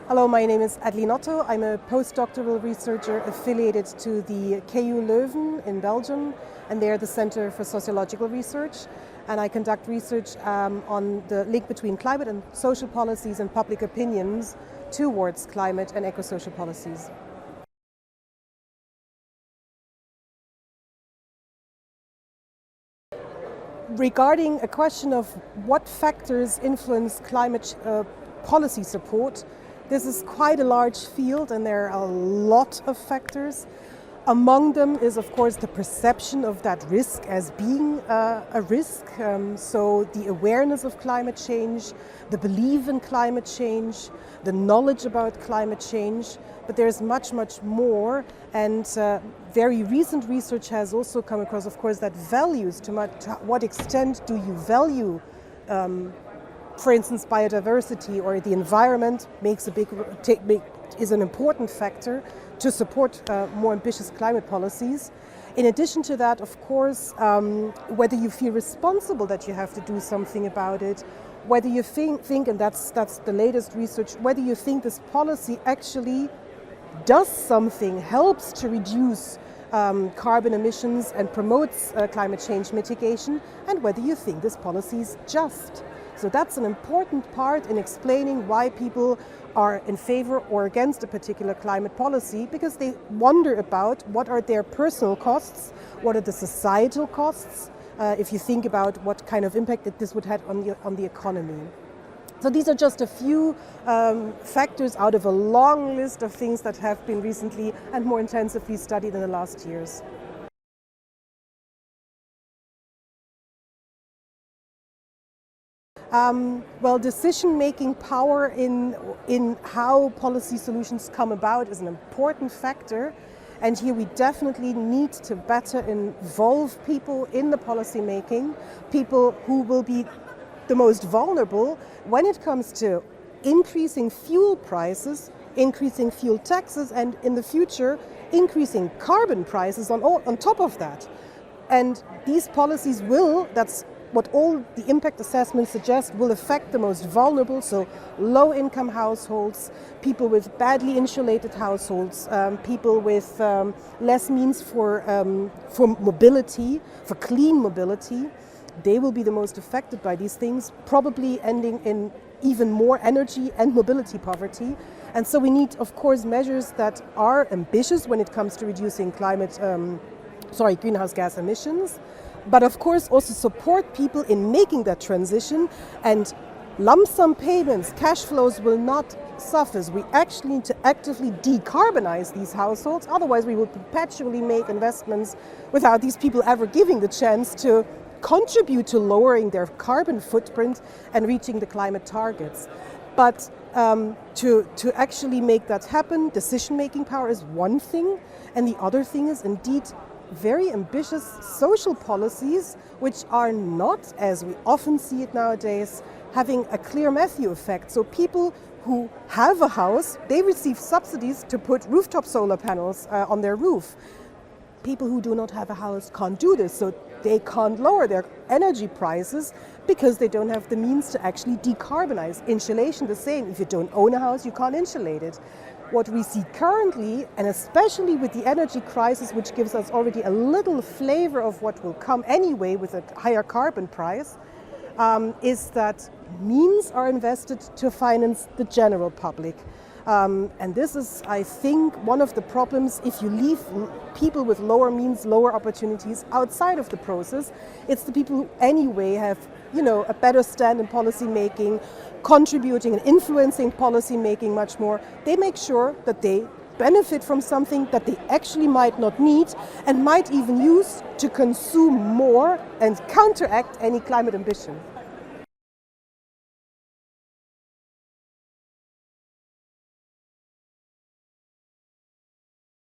Hello, my name is Adeline Otto. I'm a postdoctoral researcher affiliated to the KU Leuven in Belgium, and they're the Center for Sociological Research. And I conduct research on the link between climate and social policies and public opinions towards climate and eco-social policies. Regarding a question of what factors influence climate policy support, this is quite a large field and there are a lot of factors. Among them is, of course, the perception of that risk as being a risk. So the awareness of climate change, the belief in climate change, the knowledge about climate change. But there's much, much more. And very recent research has also come across, of course, that values, to what extent do you value for instance, biodiversity or the environment is an important factor to support more ambitious climate policies. In addition to that, of course, whether you feel responsible that you have to do something about it, whether you think, and that's the latest research, whether you think this policy actually does something, helps to reduce carbon emissions and promotes climate change mitigation, and whether you think this policy is just. So that's an important part in explaining why people are in favor or against a particular climate policy, because they wonder about what are their personal costs, what are the societal costs, if you think about what kind of impact that this would have on the economy. So these are just a few factors out of a long list of things that have been recently and more intensively studied in the last years. Well, decision-making power in how policy solutions come about is an important factor, and here we definitely need to better involve people in the policy making, people who will be the most vulnerable when it comes to increasing fuel prices, increasing fuel taxes, and in the future increasing carbon prices on top of that. And these policies that's what all the impact assessments suggest, will affect the most vulnerable, so low-income households, people with badly insulated households, people with less means for mobility, for clean mobility. They will be the most affected by these things, probably ending in even more energy and mobility poverty. And so we need, of course, measures that are ambitious when it comes to reducing greenhouse gas emissions, but of course also support people in making that transition, and lump sum payments, cash flows will not suffice. We actually need to actively decarbonize these households, otherwise we will perpetually make investments without these people ever giving the chance to contribute to lowering their carbon footprint and reaching the climate targets. But to actually make that happen, decision-making power is one thing, and the other thing is indeed very ambitious social policies, which are not, as we often see it nowadays, having a clear Matthew effect. So people who have a house, they receive subsidies to put rooftop solar panels on their roof. People who do not have a house can't do this, so they can't lower their energy prices because they don't have the means to actually decarbonize. Insulation, the same. If you don't own a house, you can't insulate it. What we see currently, and especially with the energy crisis, which gives us already a little flavor of what will come anyway with a higher carbon price, is that means are invested to finance the general public. And this is, I think, one of the problems if you leave people with lower means, lower opportunities outside of the process. It's the people who anyway have, a better stand in policy making, contributing and influencing policy making much more. They make sure that they benefit from something that they actually might not need and might even use to consume more and counteract any climate ambition.